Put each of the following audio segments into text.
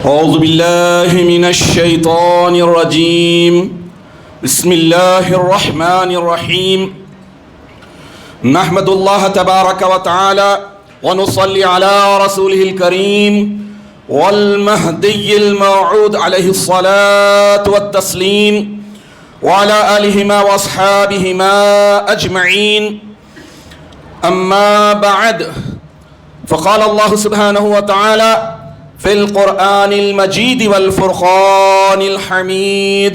أعوذ بالله من الشيطان الرجيم. بسم الله الرحمن الرحيم. نحمد الله تبارك وتعالى ونصلي على رسوله الكريم والمهدي الموعود عليه الصلاة والتسليم وعلى آلهما وأصحابهما أجمعين. أما بعد، فقال الله سبحانه وتعالى في القرآن المجيد والفرقان الحميد.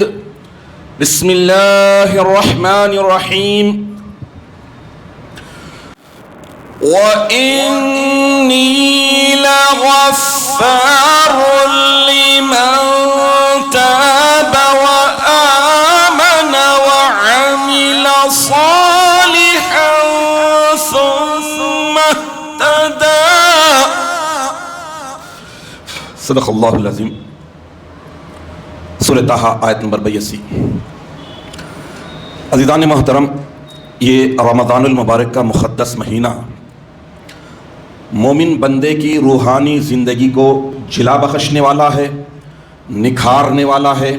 بسم الله الرحمن الرحيم. وإني لغفار لمن تاب وآمن وعمل صالحا ثم اهتدى. صدق اللہ العظیم. سورہ طٰہٰ آیت نمبر 82. عزیزان محترم، یہ رمضان المبارک کا مقدس مہینہ مومن بندے کی روحانی زندگی کو جلا بخشنے والا ہے، نکھارنے والا ہے،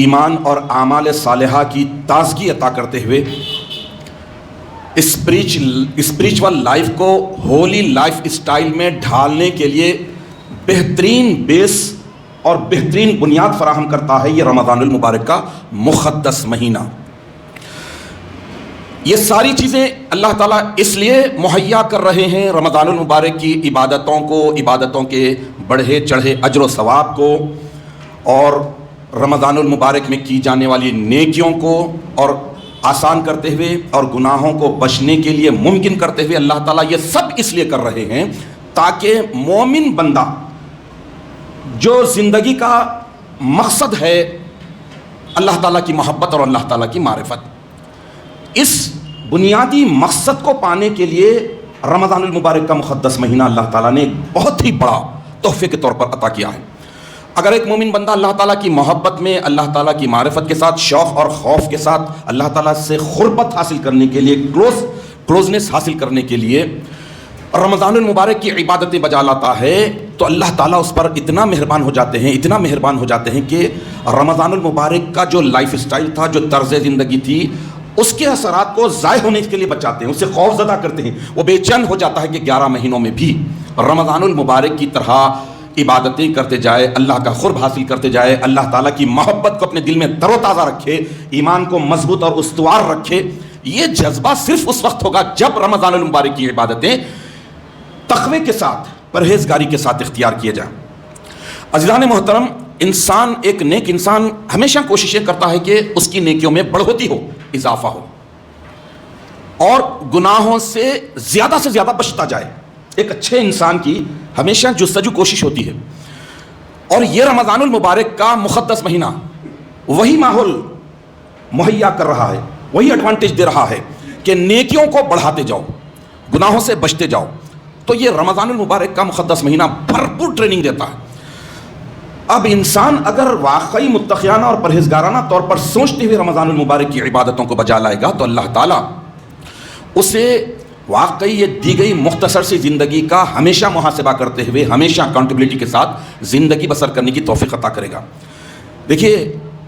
ایمان اور اعمال صالحہ کی تازگی عطا کرتے ہوئے اسپریچول لائف کو ہولی لائف اسٹائل میں ڈھالنے کے لیے بہترین بیس اور بہترین بنیاد فراہم کرتا ہے یہ رمضان المبارک کا مقدس مہینہ. یہ ساری چیزیں اللہ تعالیٰ اس لیے مہیا کر رہے ہیں رمضان المبارک کی عبادتوں کے بڑھے چڑھے اجر و ثواب کو، اور رمضان المبارک میں کی جانے والی نیکیوں کو اور آسان کرتے ہوئے اور گناہوں کو بچنے کے لیے ممکن کرتے ہوئے اللہ تعالیٰ یہ سب اس لیے کر رہے ہیں تاکہ مومن بندہ جو زندگی کا مقصد ہے اللہ تعالیٰ کی محبت اور اللہ تعالیٰ کی معرفت، اس بنیادی مقصد کو پانے کے لیے رمضان المبارک کا مقدس مہینہ اللہ تعالیٰ نے ایک بہت ہی بڑا تحفے کے طور پر عطا کیا ہے. اگر ایک مومن بندہ اللہ تعالیٰ کی محبت میں، اللہ تعالیٰ کی معرفت کے ساتھ، شوق اور خوف کے ساتھ اللہ تعالیٰ سے قربت حاصل کرنے کے لیے، کلوزنس حاصل کرنے کے لیے رمضان المبارک کی عبادتیں بجا لاتا ہے، تو اللہ تعالیٰ اس پر اتنا مہربان ہو جاتے ہیں کہ رمضان المبارک کا جو لائف اسٹائل تھا، جو طرز زندگی تھی، اس کے اثرات کو ضائع ہونے کے لیے بچاتے ہیں، اسے خوف زدہ کرتے ہیں. وہ بے چین ہو جاتا ہے کہ 11 مہینوں میں بھی رمضان المبارک کی طرح عبادتیں کرتے جائے، اللہ کا قرب حاصل کرتے جائے، اللہ تعالیٰ کی محبت کو اپنے دل میں تر و تازہ رکھے، ایمان کو مضبوط اور استوار رکھے. یہ جذبہ صرف اس وقت ہوگا جب رمضان المبارک کی عبادتیں تقوی کے ساتھ، پرہیزگاری کے ساتھ اختیار کیے جائیں. عزیزان محترم، ایک نیک انسان ہمیشہ کوششیں کرتا ہے کہ اس کی نیکیوں میں بڑھوتی ہو، اضافہ ہو، اور گناہوں سے زیادہ بچتا جائے. ایک اچھے انسان کی ہمیشہ جستجو کوشش ہوتی ہے، اور یہ رمضان المبارک کا مقدس مہینہ وہی ماحول مہیا کر رہا ہے، وہی ایڈوانٹیج دے رہا ہے کہ نیکیوں کو بڑھاتے جاؤ، گناہوں سے بچتے جاؤ. تو یہ رمضان المبارک کا مقدس مہینہ بھرپور ٹریننگ دیتا ہے. اب انسان اگر واقعی متقیانہ اور پرہیزگارانہ طور پر سوچتے ہوئے رمضان المبارک کی عبادتوں کو بجا لائے گا تو اللہ تعالیٰ اسے واقعی یہ دی گئی مختصر سی زندگی کا ہمیشہ محاسبہ کرتے ہوئے، ہمیشہ اکاؤنٹیبلٹی کے ساتھ زندگی بسر کرنے کی توفیق عطا کرے گا. دیکھیے،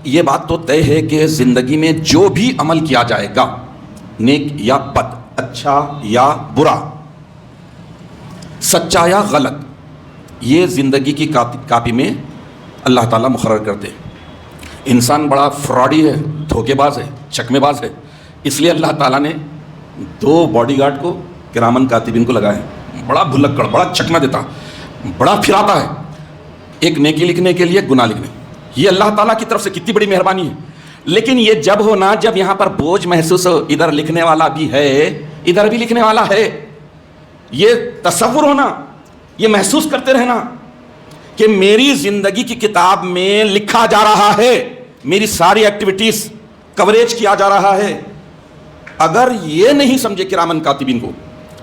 یہ بات تو طے ہے کہ زندگی میں جو بھی عمل کیا جائے گا، نیک یا بد، اچھا یا برا، سچا یا غلط، یہ زندگی کی کاپی میں اللہ تعالیٰ مقرر کرتے ہیں. انسان بڑا فراڈی ہے، دھوکے باز ہے، چکمے باز ہے، اس لیے اللہ تعالیٰ نے 2 باڈی گارڈ کو کرامن کاتبین کو لگائے ہیں. بڑا بھلکڑ، بڑا چکنا دیتا، بڑا پھراتا ہے، ایک نیکی لکھنے کے لیے، گناہ لکھنے. یہ اللہ تعالیٰ کی طرف سے کتنی بڑی مہربانی ہے. لیکن یہ جب ہونا، جب یہاں پر بوجھ محسوس ہو، ادھر لکھنے والا بھی ہے، ادھر بھی لکھنے والا ہے، یہ تصور ہونا، یہ محسوس کرتے رہنا کہ میری زندگی کی کتاب میں لکھا جا رہا ہے، میری ساری ایکٹیویٹیز کوریج کیا جا رہا ہے. اگر یہ نہیں سمجھے کرامن کاتبین کو،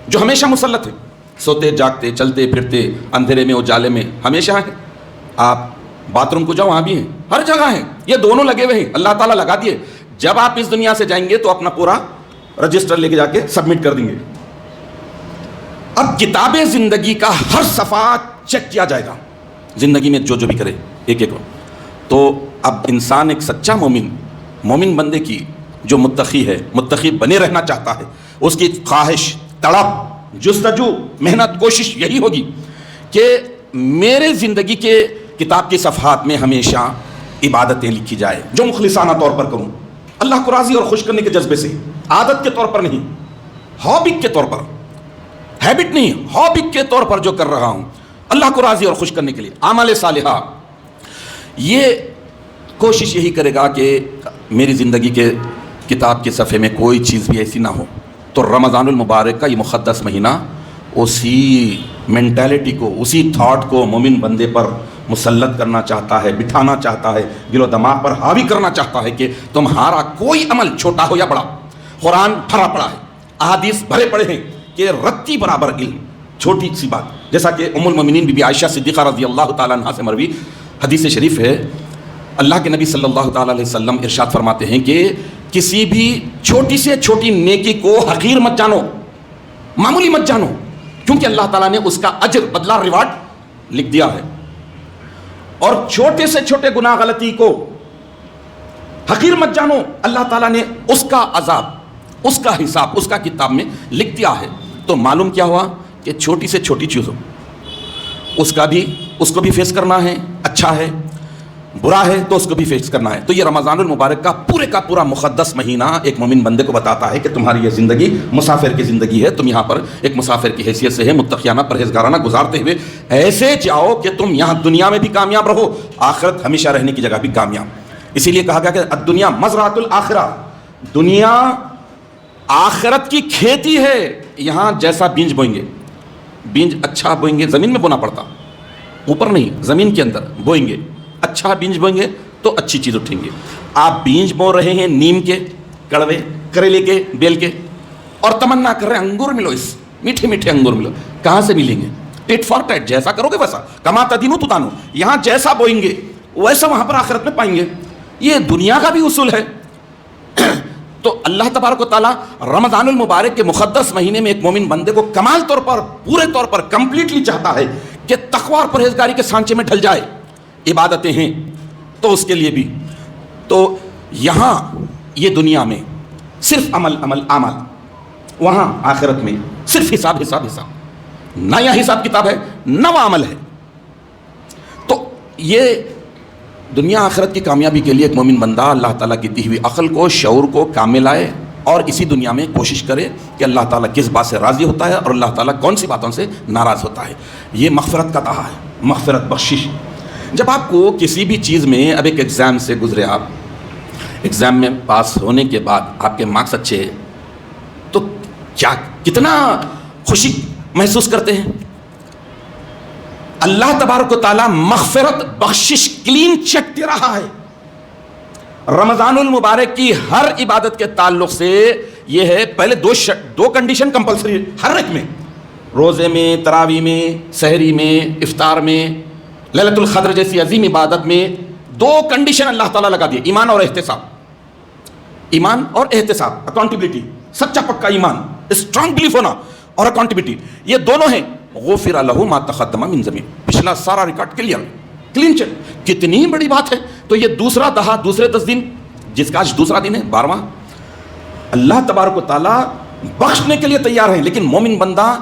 جو ہمیشہ مسلط ہے، سوتے جاگتے، چلتے پھرتے، اندھیرے میں اجالے میں ہمیشہ ہے. آپ باتھ روم کو جاؤ، وہاں بھی ہیں، ہر جگہ ہیں، یہ دونوں لگے ہوئے ہیں، اللہ تعالیٰ لگا دیے. جب آپ اس دنیا سے جائیں گے تو اپنا پورا رجسٹر لے کے جا کے سبمٹ کر دیں گے. اب کتاب زندگی کا ہر صفحہ چیک کیا جائے گا، زندگی میں جو بھی کرے ایک ایک. تو اب انسان ایک سچا مومن بندے کی جو متقی ہے، متقی بنے رہنا چاہتا ہے، اس کی خواہش، تڑپ، جستجو، محنت، کوشش یہی ہوگی کہ میرے زندگی کے کتاب کے صفحات میں ہمیشہ عبادتیں لکھی جائے جو مخلصانہ طور پر کروں، اللہ کو راضی اور خوش کرنے کے جذبے سے، عادت کے طور پر نہیں، ہابی کے طور پر، ہیبٹ نہیں، ہابی کے طور پر جو کر رہا ہوں اللہ کو راضی اور خوش کرنے کے لیے. اعمال صالحہ، یہ کوشش یہی کرے گا کہ میری زندگی کے کتاب کے صفحے میں کوئی چیز بھی ایسی نہ ہو. تو رمضان المبارک کا یہ مقدس مہینہ اسی مینٹیلٹی کو، اسی تھاٹ کو مومن بندے پر مسلط کرنا چاہتا ہے، بٹھانا چاہتا ہے، دل و دماغ پر حاوی کرنا چاہتا ہے کہ تمہارا کوئی عمل چھوٹا ہو یا بڑا، قرآن بھرا پڑا ہے، احادیث بھرے پڑے ہیں کہ رتی برابر علم، چھوٹی سی بات. جیسا کہ ام المومنین بی بی عائشہ صدیقہ رضی اللہ تعالیٰ عنہ سے مروی حدیث شریف ہے، اللہ کے نبی صلی اللہ تعالیٰ علیہ وسلم ارشاد فرماتے ہیں کہ کسی بھی چھوٹی سے چھوٹی نیکی کو حقیر مت جانو، معمولی مت جانو، کیونکہ اللہ تعالیٰ نے اس کا اجر، بدلہ، ریوارڈ لکھ دیا ہے. اور چھوٹے سے چھوٹے گناہ غلطی کو حقیر مت جانو، اللہ تعالیٰ نے اس کا عذاب، اس کا حساب اس کا کتاب میں لکھ دیا ہے. تو معلوم کیا ہوا کہ چھوٹی سے چھوٹی چیز ہو اس کو بھی فیس کرنا ہے، اچھا ہے برا ہے تو اس کو بھی فیس کرنا ہے. تو یہ رمضان المبارک کا پورا مقدس مہینہ ایک مومن بندے کو بتاتا ہے کہ تمہاری یہ زندگی مسافر کی زندگی ہے، تم یہاں پر ایک مسافر کی حیثیت سے ہے، متقیانہ پرہیزگارانہ گزارتے ہوئے ایسے جاؤ کہ تم یہاں دنیا میں بھی کامیاب رہو، آخرت ہمیشہ رہنے کی جگہ بھی کامیاب. اسی لیے کہا گیا کہ الدنیا مزرعۃ الآخرہ، دنیا آخرت کی کھیتی ہے. یہاں جیسا بیج بوئیں گے، بیج اچھا بوئیں گے، زمین میں بونا پڑتا، اوپر نہیں، زمین کے اندر بوئیں گے، اچھا بیج بوئیں گے تو اچھی چیز اٹھیں گے. آپ بیج بو رہے ہیں نیم کے، کڑوے، کریلے کے، بیل کے، اور تمنا کر رہے ہیں انگور ملو، اس میٹھے میٹھے انگور ملو. کہاں سے ملیں گے؟ ٹیٹ فار ٹیٹ، جیسا کرو گے ویسا، کما تدینو تدانو، یہاں جیسا بوئیں گے ویسا وہاں پر آخرت میں پائیں گے. یہ دنیا کا بھی اصول ہے. تو اللہ تبارک و تعالیٰ رمضان المبارک کے مقدس مہینے میں ایک مومن بندے کو کمال طور پر، پورے طور پر، کمپلیٹلی چاہتا ہے کہ تقوی اور پرہیزگاری کے سانچے میں ڈھل جائے. عبادتیں ہیں تو اس کے لیے بھی. تو یہاں یہ دنیا میں صرف عمل، وہاں آخرت میں صرف حساب. نہ یہ حساب کتاب ہے نہ وہ عمل ہے. تو یہ دنیا آخرت کی کامیابی کے لیے ایک مومن بندہ اللہ تعالیٰ کی دی ہوئی عقل کو، شعور کو کام میں لائے اور اسی دنیا میں کوشش کرے کہ اللہ تعالیٰ کس بات سے راضی ہوتا ہے اور اللہ تعالیٰ کون سی باتوں سے ناراض ہوتا ہے. یہ مغفرت کا تحا ہے، مغفرت، بخشش. جب آپ کو کسی بھی چیز میں، اب ایک ایگزام سے گزرے، آپ ایگزام میں پاس ہونے کے بعد آپ کے مارکس اچھے، تو کتنا خوشی محسوس کرتے ہیں. اللہ تبارک و تعالیٰ مغفرت، بخشش، کلین چیک دے رہا ہے. رمضان المبارک کی ہر عبادت کے تعلق سے یہ ہے، پہلے دو کنڈیشن کمپلسری ہر ایک میں، روزے میں، تراویح میں، سحری میں، افطار میں، لیلۃ القدر جیسی عظیم عبادت میں 2 کنڈیشن اللہ تعالیٰ لگا دیے: ایمان اور احتساب. ایمان اور احتساب، اکاؤنٹیبلٹی، سچا پکا ایمان، اسٹرانگ بلیف ہونا، اور اکاؤنٹیبلٹی. یہ دونوں ہیں. غفر لہ ما تقدم من ذنبہ، پچھلا سارا ریکارڈ کلیئر، کلین چٹ. کتنی بڑی بات ہے. تو یہ دوسرا دہا، دوسرے 10 دن، جس کا آج دوسرا دن ہے، 12واں. اللہ تبارک و تعالیٰ بخشنے کے لیے تیار ہیں، لیکن مومن بندہ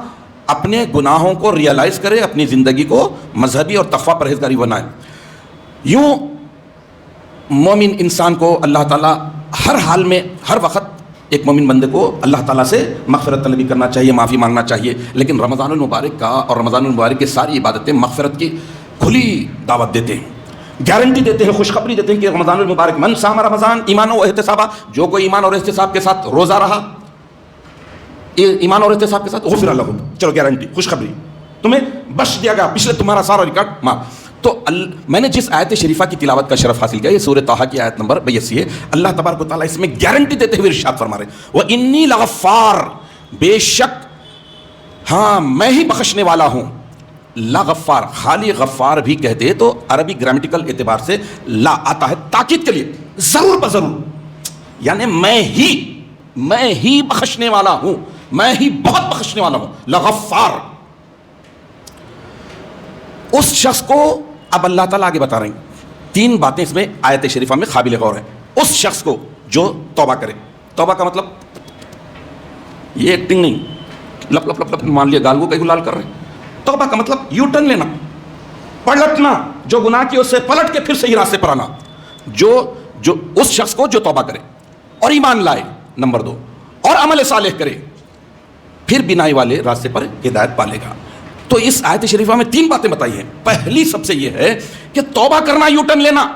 اپنے گناہوں کو ریئلائز کرے، اپنی زندگی کو مذہبی اور تقویٰ پرہیزگاری بنائے. یوں مومن انسان کو اللہ تعالیٰ ہر حال میں، ہر وقت ایک مومن بندے کو اللہ تعالیٰ سے مغفرت طلبی کرنا چاہیے، معافی مانگنا چاہیے. لیکن رمضان المبارک کا اور رمضان المبارک کی ساری عبادتیں مغفرت کی کھلی دعوت دیتے ہیں، گارنٹی دیتے ہیں، خوشخبری دیتے ہیں کہ رمضان المبارک من صام رمضان ایمان و احتسابا، جو کوئی ایمان اور احتساب کے ساتھ روزہ رہا، ایمان اور احتساب کے ساتھ، غفر لہ، چلو گارنٹی، خوشخبری، تمہیں بخش دیا گیا، پچھلے تمہارا سارا ریکارڈ معاف. تو میں نے جس آیت شریفہ کی تلاوت کا شرف حاصل کیا، یہ سورہ طٰہٰ کی آیت نمبر 82 ہے. اللہ تبارک و تعالیٰ اس میں گارنٹی دیتے ہوئے ارشاد فرما رہے ہیں، وَإِنِّي لَغَفَّارٌ، بے شک ہاں میں ہی بخشنے والا ہوں. لغفار، خالی غفار بھی کہتے تو عربی گرامیٹیکل اعتبار سے لا آتا ہے تاکید کے لیے، ضرور بضرور، یعنی میں ہی بخشنے والا ہوں، میں ہی بہت بخشنے والا ہوں. لغفار، اس شخص کو اب اللہ تعالیٰ آگے بتا رہے ہیں 3 باتیں اس میں آیت شریفہ میں قابل غور ہیں. اس شخص کو جو توبہ کرے, توبہ کا مطلب یہ ایکٹنگ نہیں, لپ لپ لپ لپ مان لیا گال کو کہیں لال کر رہے ہیں. توبہ کا مطلب یو ٹرن لینا, پلٹنا, جو گناہ کی اس سے پلٹ کے پھر صحیح راستے پر آنا. جو اس شخص کو جو توبہ کرے اور ایمان لائے, نمبر 2, اور عمل صالح کرے, پھر بینائی والے راستے پر ہدایت پالے گا. تو اس آیت شریفہ میں 3 باتیں بتائی ہیں. پہلی سب سے یہ ہے کہ توبہ کرنا, یو ٹرن لینا,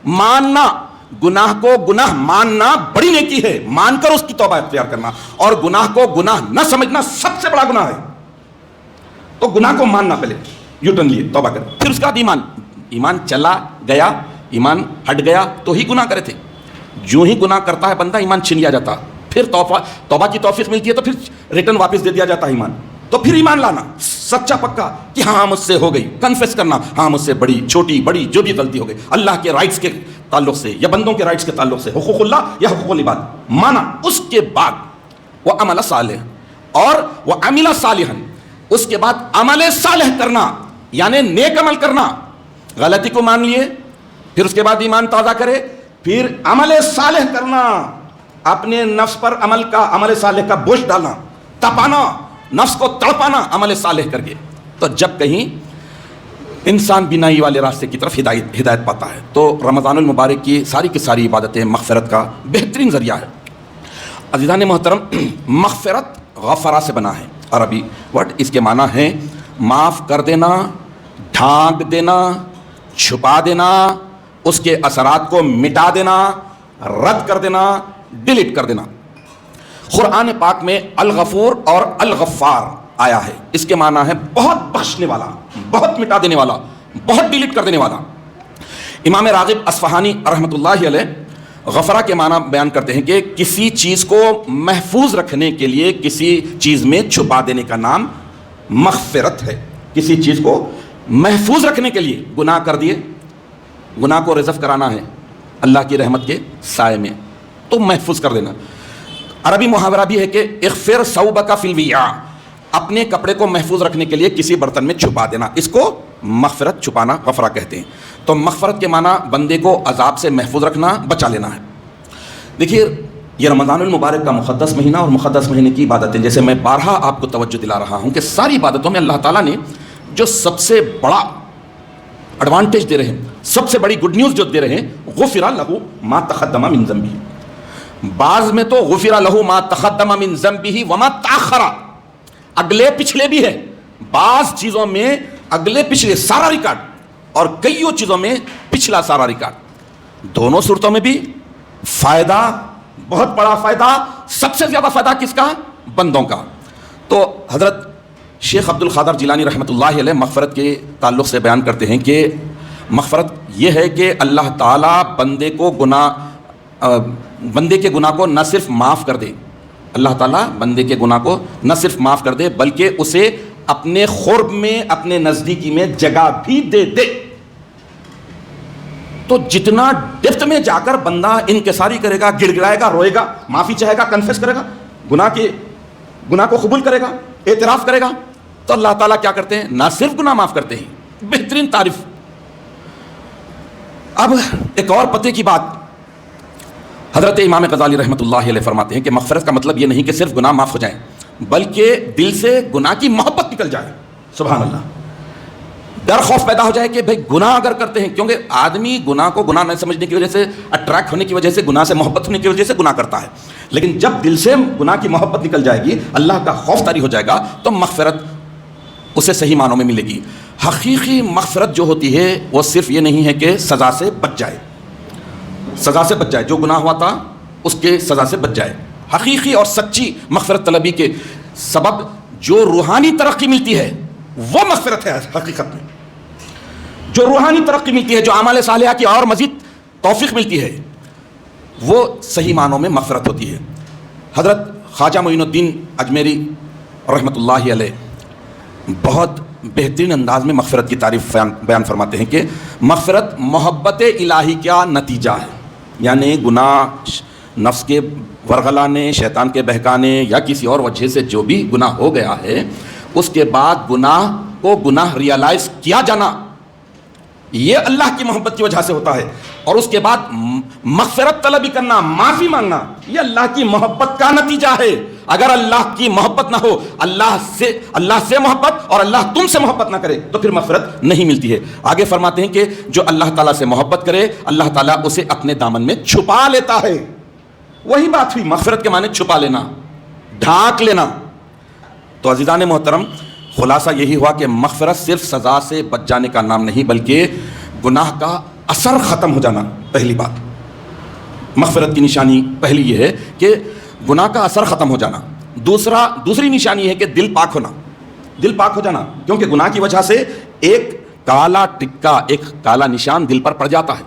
ماننا, گناہ کو گناہ ماننا بڑی نیکی ہے, مان کر اس کی توبہ اختیار کرنا, اور گناہ کو گناہ نہ سمجھنا سب سے بڑا گناہ ہے. تو گناہ کو ماننا, پہلے یو ٹرن لیے, توبہ کرے, پھر اس کے بعد ایمان چلا گیا, ایمان ہٹ گیا تو ہی گناہ کرے تھے. جو ہی گناہ کرتا ہے بندہ ایمان چھین لیا جاتا, پھر توبہ کی توفیق ملتی ہے تو پھر ریٹرن واپس دے دیا جاتا ہے ایمان. تو پھر ایمان لانا سچا پکا کہ ہاں مجھ سے ہو گئی, کنفیس کرنا ہاں مجھ سے بڑی چھوٹی بڑی جو بھی غلطی ہو گئی, اللہ کے رائٹس کے تعلق سے یا بندوں کے رائٹس کے تعلق سے, حقوق اللہ یا حقوق العباد, مانا. اس کے بعد وہ عمل صالح, اور وہ عمل صالحا, اس کے بعد عمل صالح کرنا یعنی نیک عمل کرنا. غلطی کو مان لیے, پھر اس کے بعد ایمان تازہ کرے, پھر عمل صالح کرنا, اپنے نفس پر عمل صالح کا بوجھ ڈالنا, تپانا, نفس کو تڑپانا عمل صالح کر کے. تو جب کہیں انسان بینائی والے راستے کی طرف ہدایت پاتا ہے, تو رمضان المبارک کی ساری عبادتیں مغفرت کا بہترین ذریعہ ہے. عزیزان محترم, مغفرت غفرہ سے بنا ہے, عربی ورڈ. اس کے معنی ہے معاف کر دینا, ڈھانک دینا, چھپا دینا, اس کے اثرات کو مٹا دینا, رد کر دینا, ڈیلیٹ کر دینا. قرآن پاک میں الغفور اور الغفار آیا ہے. اس کے معنی ہے بہت بخشنے والا, بہت مٹا دینے والا, بہت ڈیلیٹ کر دینے والا. امام راغب اصفہانی رحمۃ اللہ علیہ غفرہ کے معنی بیان کرتے ہیں کہ کسی چیز کو محفوظ رکھنے کے لیے کسی چیز میں چھپا دینے کا نام مغفرت ہے. کسی چیز کو محفوظ رکھنے کے لیے, گناہ کر دیے, گناہ کو ریزرو کرانا ہے اللہ کی رحمت کے سائے میں, تو محفوظ کر دینا. عربی محاورہ بھی ہے کہ اغفر ثوبک فی الوعاء, اپنے کپڑے کو محفوظ رکھنے کے لیے کسی برتن میں چھپا دینا, اس کو مغفرت, چھپانا, غفرہ کہتے ہیں. تو مغفرت کے معنی بندے کو عذاب سے محفوظ رکھنا, بچا لینا ہے. دیکھیے یہ رمضان المبارک کا مقدس مہینہ اور مقدس مہینے کی عبادتیں, جیسے میں بارہا آپ کو توجہ دلا رہا ہوں کہ ساری عبادتوں میں اللہ تعالیٰ نے جو سب سے بڑا ایڈوانٹیج دے رہے ہیں, سب سے بڑی گڈ نیوز جو دے رہے ہیں, غفر لہ ما تقدم من ذنبہ. بعض میں تو غفر لہ ما تقدم من ذنبہ وما تاخر, اگلے پچھلے بھی ہے. بعض چیزوں میں اگلے پچھلے سارا ریکارڈ, اور کئیوں چیزوں میں پچھلا سارا ریکارڈ. دونوں صورتوں میں بھی فائدہ, بہت بڑا فائدہ. سب سے زیادہ فائدہ کس کا؟ بندوں کا. تو حضرت شیخ عبد القادر جیلانی رحمۃ اللہ علیہ مغفرت کے تعلق سے بیان کرتے ہیں کہ مغفرت یہ ہے کہ اللہ تعالیٰ بندے کے گناہ کو نہ صرف معاف کر دے, اللہ تعالیٰ بندے کے گناہ کو نہ صرف معاف کر دے بلکہ اسے اپنے قرب میں, اپنے نزدیکی میں جگہ بھی دے دے. تو جتنا ڈیپتھ میں جا کر بندہ انکساری کرے گا, گڑ گڑائے گا, روئے گا, معافی چاہے گا, کنفیس کرے گا, گناہ کو قبول کرے گا, اعتراف کرے گا, تو اللہ تعالیٰ کیا کرتے ہیں؟ نہ صرف گناہ معاف کرتے ہیں, بہترین تعریف. اب ایک اور پتے کی بات, حضرت امام غزالی رحمۃ اللہ علیہ فرماتے ہیں کہ مغفرت کا مطلب یہ نہیں کہ صرف گناہ معاف ہو جائیں, بلکہ دل سے گناہ کی محبت نکل جائے. سبحان اللہ. ڈر خوف پیدا ہو جائے کہ بھائی گناہ اگر کرتے ہیں, کیونکہ آدمی گناہ کو گناہ نہ سمجھنے کی وجہ سے, اٹریکٹ ہونے کی وجہ سے, گناہ سے محبت ہونے کی وجہ سے گناہ کرتا ہے. لیکن جب دل سے گناہ کی محبت نکل جائے گی, اللہ کا خوف طاری ہو جائے گا, تو مغفرت اسے صحیح معنوں میں ملے گی. حقیقی مغفرت جو ہوتی ہے وہ صرف یہ نہیں ہے کہ سزا سے بچ جائے, سزا سے بچ جائے, جو گناہ ہوا تھا اس کے سزا سے بچ جائے. حقیقی اور سچی مغفرت طلبی کے سبب جو روحانی ترقی ملتی ہے وہ مغفرت ہے. حقیقت میں جو روحانی ترقی ملتی ہے, جو اعمال صالحہ کی اور مزید توفیق ملتی ہے, وہ صحیح معنوں میں مغفرت ہوتی ہے. حضرت خواجہ معین الدین اجمیری رحمۃ اللہ علیہ بہت بہترین انداز میں مغفرت کی تعریف بیان فرماتے ہیں کہ مغفرت محبت الہی کا نتیجہ ہے. یعنی گناہ نفس کے ورغلانے, شیطان کے بہکانے یا کسی اور وجہ سے جو بھی گناہ ہو گیا ہے, اس کے بعد گناہ کو گناہ ریئلائز کیا جانا, یہ اللہ کی محبت کی وجہ سے ہوتا ہے. اور اس کے بعد مغفرت طلبی کرنا، معافی مانگنا، یہ اللہ کی محبت کا نتیجہ ہے. اگر اللہ کی محبت نہ ہو، اللہ سے محبت اور اللہ تم سے محبت نہ کرے تو پھر مغفرت نہیں ملتی ہے. آگے فرماتے ہیں کہ جو اللہ تعالیٰ سے محبت کرے اللہ تعالیٰ اسے اپنے دامن میں چھپا لیتا ہے. وہی بات ہوئی، مغفرت کے معنی چھپا لینا، ڈھانک لینا. تو عزیزان محترم، خلاصہ یہی ہوا کہ مغفرت صرف سزا سے بچ جانے کا نام نہیں بلکہ گناہ کا اثر ختم ہو جانا. پہلی بات مغفرت کی نشانی پہلی یہ ہے کہ گناہ کا اثر ختم ہو جانا. دوسری نشانی یہ ہے کہ دل پاک ہونا، دل پاک ہو جانا، کیونکہ گناہ کی وجہ سے ایک کالا ٹکا، ایک کالا نشان دل پر پڑ جاتا ہے.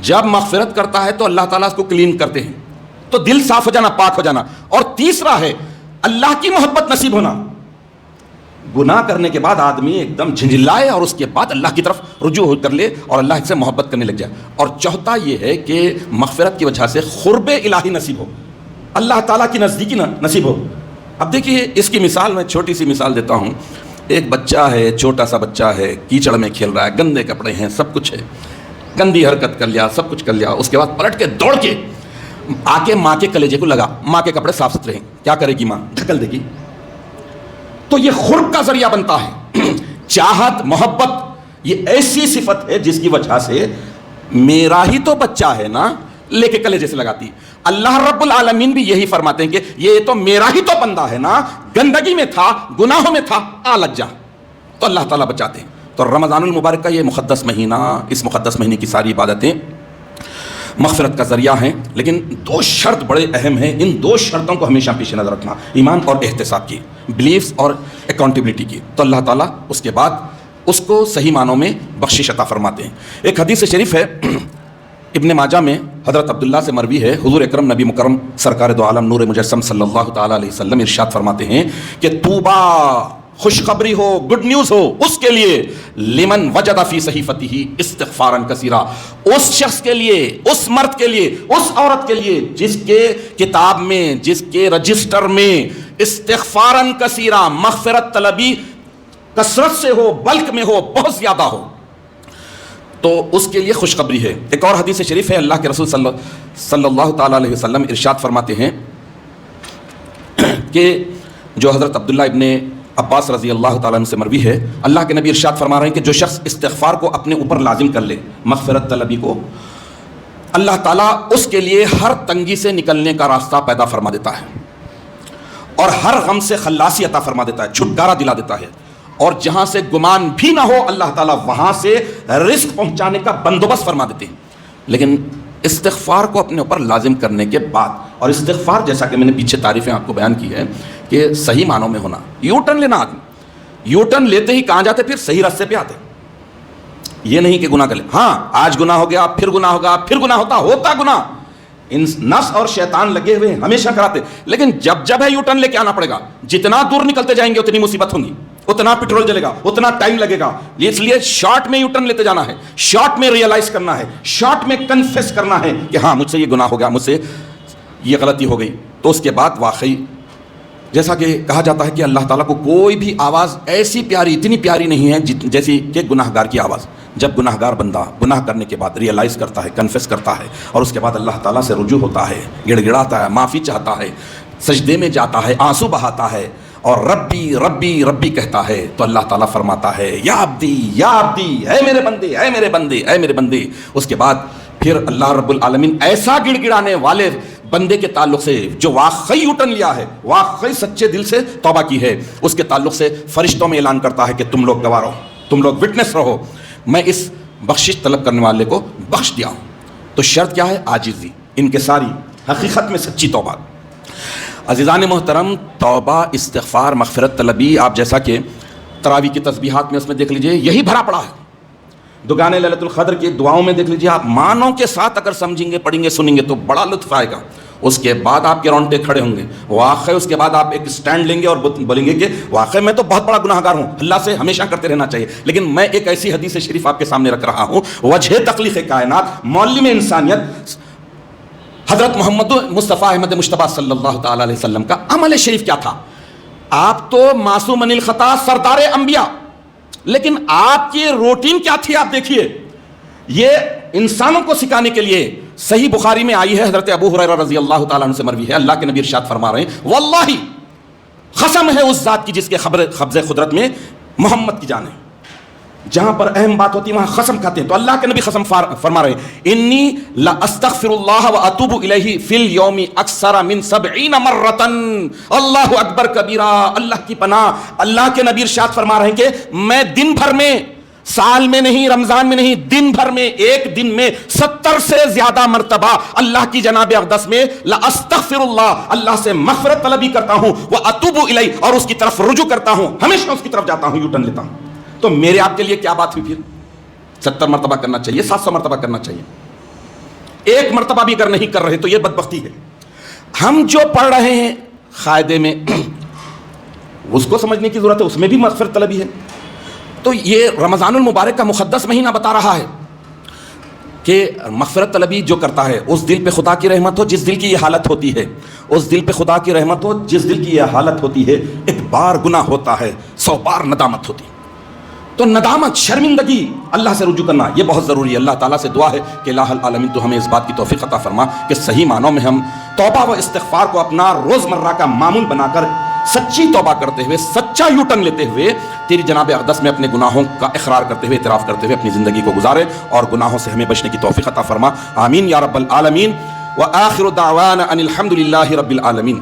جب مغفرت کرتا ہے تو اللہ تعالیٰ اس کو کلین کرتے ہیں، تو دل صاف ہو جانا، پاک ہو جانا. اور تیسرا ہے اللہ کی محبت نصیب ہونا. گناہ کرنے کے بعد آدمی ایک دم جھنجھلائے اور اس کے بعد اللہ کی طرف رجوع کر لے اور اللہ سے محبت کرنے لگ جائے. اور چوتھا یہ ہے کہ مغفرت کی وجہ سے قرب الہی نصیب ہو، اللہ تعالیٰ کی نزدیکی نصیب ہو. اب دیکھیے اس کی مثال میں چھوٹی سی مثال دیتا ہوں. ایک بچہ ہے، چھوٹا سا بچہ ہے، کیچڑ میں کھیل رہا ہے، گندے کپڑے ہیں، سب کچھ ہے، گندی حرکت کر لیا، سب کچھ کر لیا. اس کے بعد پلٹ کے دوڑ کے آ کے ماں کے کلیجے کو لگا. ماں کے کپڑے صاف ستھرے ہیں، کیا کرے گی ماں؟ ڈھکل دے گی. تو یہ قرب کا ذریعہ بنتا ہے. چاہت، محبت یہ ایسی صفت ہے جس کی وجہ سے میرا ہی تو بچہ ہے نا، لے کے کلیجے سے لگاتی. اللہ رب العالمین بھی یہی فرماتے ہیں کہ یہ تو میرا ہی تو بندہ ہے نا، گندگی میں تھا، گناہوں میں تھا، آ لگ جا. تو اللہ تعالیٰ بچاتے ہیں. تو رمضان المبارک کا یہ مقدس مہینہ، اس مقدس مہینے کی ساری عبادتیں مغفرت کا ذریعہ ہیں. لیکن دو شرط بڑے اہم ہیں، ان دو شرطوں کو ہمیشہ پیش نظر رکھنا، ایمان اور احتساب کی، بلیفز اور اکاؤنٹیبلٹی کی. تو اللہ تعالیٰ اس کے بعد اس کو صحیح معنوں میں بخشش عطا فرماتے ہیں. ایک حدیث شریف ہے ابن ماجہ میں، حضرت عبداللہ سے مروی ہے، حضور اکرم نبی مکرم سرکار دو عالم نور مجسم صلی اللہ تعالیٰ علیہ وسلم ارشاد فرماتے ہیں کہ طوبیٰ، خوشخبری ہو، گڈ نیوز ہو اس کے لیے، لمن وجد فی صحیفتہ استغفارا کثیرا، اس شخص کے لیے، اس مرد کے لیے، اس عورت کے لیے جس کے کتاب میں، جس کے رجسٹر میں استغفارا کثیرا، مغفرت طلبی کثرت سے ہو، بلک میں ہو، بہت زیادہ ہو، تو اس کے لیے خوشخبری ہے. ایک اور حدیث شریف ہے، اللہ کے رسول صلی اللہ تعالیٰ علیہ وسلم ارشاد فرماتے ہیں کہ جو حضرت عبداللہ ابن عباس رضی اللہ تعالیٰ عنہ سے مروی ہے، اللہ کے نبی ارشاد فرما رہے ہیں کہ جو شخص استغفار کو اپنے اوپر لازم کر لے، مغفرت طلبی کو، اللہ تعالیٰ اس کے لیے ہر تنگی سے نکلنے کا راستہ پیدا فرما دیتا ہے اور ہر غم سے خلاصی عطا فرما دیتا ہے، چھٹکارا دلا دیتا ہے. اور جہاں سے گمان بھی نہ ہو اللہ تعالیٰ وہاں سے رزق پہنچانے کا بندوبست فرما دیتے ہیں. لیکن استغفار کو اپنے اوپر لازم کرنے کے بعد، اور استغفار جیسا کہ میں نے پیچھے تعریفیں آپ کو بیان کی ہے کہ صحیح معنوں میں ہونا، یو ٹرن لینا. آدمی یو ٹرن لیتے ہی کہاں جاتے؟ پھر صحیح راستے پہ آتے. یہ نہیں کہ گناہ کر لے، ہاں آج گناہ ہو گیا، پھر گناہ ہوگا، پھر گناہ ہوتا گناہ، نفس اور شیطان لگے ہوئے ہمیشہ کراتے. لیکن جب ہے یو ٹرن لے کے آنا پڑے گا. جتنا دور نکلتے جائیں گے اتنی مصیبت ہوگی، اتنا پیٹرول جلے گا، اتنا ٹائم لگے گا. اس لیے شارٹ میں یو ٹرن لیتے جانا ہے، شارٹ میں ریئلائز کرنا ہے، شارٹ میں کنفیس کرنا ہے کہ ہاں مجھ سے یہ گناہ ہو گیا، مجھ سے یہ غلطی ہو گئی. تو اس کے بعد واقعی جیسا کہ کہا جاتا ہے کہ اللہ تعالیٰ کو کوئی بھی آواز ایسی پیاری، اتنی پیاری نہیں ہے جیسی کہ گناہ گار کی آواز. جب گناہ گار بندہ گناہ کرنے کے بعد ریئلائز کرتا ہے، کنفیس کرتا ہے اور اس کے بعد اللہ تعالیٰ سے رجوع ہوتا ہے، گڑ گڑاتا ہے، معافی چاہتا ہے، سجدے میں جاتا ہے، آنسو بہاتا ہے اور ربی ربی ربی کہتا ہے، تو اللہ تعالیٰ فرماتا ہے یا عبدی یا عبدی، اے میرے بندے، اے میرے بندے، اے میرے بندے. اس کے بعد پھر اللہ رب العالمین ایسا گڑ گڑانے والے بندے کے تعلق سے جو واقعی یوٹن لیا ہے، واقعی سچے دل سے توبہ کی ہے، اس کے تعلق سے فرشتوں میں اعلان کرتا ہے کہ تم لوگ گواہ رہو، تم لوگ وٹنس رہو، میں اس بخشش طلب کرنے والے کو بخش دیا ہوں. تو شرط کیا ہے؟ عاجزی، انکساری، حقیقت میں سچی توبہ. عزیزان محترم، توبہ، استغفار، مغفرت طلبی، آپ جیسا کہ تراویح کی تسبیحات میں اس میں دیکھ لیجئے یہی بھرا پڑا ہے. دگانے لیلۃ القدر کی دعاؤں میں دیکھ لیجئے، آپ معنوں کے ساتھ اگر سمجھیں گے، پڑھیں گے، سنیں گے تو بڑا لطف آئے گا. اس کے بعد آپ کے رونگٹے کھڑے ہوں گے، واقعی اس کے بعد آپ ایک سٹینڈ لیں گے اور بولیں گے کہ واقعی میں تو بہت بڑا گناہ گار ہوں، اللہ سے ہمیشہ کرتے رہنا چاہیے. لیکن میں ایک ایسی حدیث شریف آپ کے سامنے رکھ رہا ہوں، وجہ تخلیق کائنات، معلم انسانیت حضرت محمد مصطفیٰ احمد مجتبیٰ صلی اللہ تعالیٰ علیہ وسلم کا عمل شریف کیا تھا. آپ تو معصوم عن الخطا، سردار انبیاء، لیکن آپ کی روٹین کیا تھی آپ دیکھیے. یہ انسانوں کو سکھانے کے لیے صحیح بخاری میں آئی ہے, حضرت ابو ہریرہ رضی اللہ تعالیٰ عنہ سے مروی ہے, اللہ کے نبی ارشاد فرما رہے ہیں واللہ قسم ہے اس ذات کی جس کے قبض قدرت میں محمد کی جان ہے. جہاں پر اہم بات ہوتی ہے وہاں قسم کھاتے ہیں, تو اللہ کے نبی قسم فرما رہے ہیں انی لاستغفر اللہ واتوب الیہ فی اليوم اکثر من 70 مرۃ. اللہ اکبر کبیرہ, اللہ کی پناہ. اللہ کے نبی ارشاد فرما رہے ہیں کہ میں دن بھر میں, سال میں نہیں, رمضان میں نہیں, دن بھر میں, ایک دن میں 70 سے زیادہ مرتبہ اللہ کی جناب اقدس میں لاستغفر اللہ, اللہ سے مغفرت طلبی کرتا ہوں, واتوب الیہ, اور اس کی طرف رجوع کرتا ہوں, ہمیشہ اس کی طرف جاتا ہوں, یو ٹرن لیتا ہوں. تو میرے آپ کے لیے کیا بات ہوئی پھر؟ 70 مرتبہ کرنا چاہیے, 700 مرتبہ کرنا چاہیے. ایک مرتبہ بھی اگر نہیں کر رہے تو یہ بدبختی ہے. ہم جو پڑھ رہے ہیں قاعدے میں اس کو سمجھنے کی ضرورت ہے, اس میں بھی مغفرت طلبی ہے. تو یہ رمضان المبارک کا مقدس مہینہ بتا رہا ہے کہ مغفرت طلبی جو کرتا ہے اس دل پہ خدا کی رحمت ہو جس دل کی یہ حالت ہوتی ہے, اس دل پہ خدا کی رحمت ہو جس دل کی یہ حالت ہوتی ہے. ایک بار گناہ ہوتا ہے 100 بار ندامت ہوتی ہے. تو ندامت, شرمندگی, اللہ سے رجوع کرنا یہ بہت ضروری ہے. اللہ تعالیٰ سے دعا ہے کہ الہ العالمین تو ہمیں اس بات کی توفیق عطا فرما کہ صحیح معنوں میں ہم توبہ و استغفار کو اپنا روزمرہ کا معمول بنا کر سچی توبہ کرتے ہوئے, سچا یو ٹرن لیتے ہوئے تیری جناب اقدس میں اپنے گناہوں کا اقرار کرتے ہوئے, اعتراف کرتے ہوئے اپنی زندگی کو گزارے, اور گناہوں سے ہمیں بچنے کی توفیق عطا فرما. آمین یا رب العالمین. وآخر دعوانا ان الحمد للہ رب العالمین.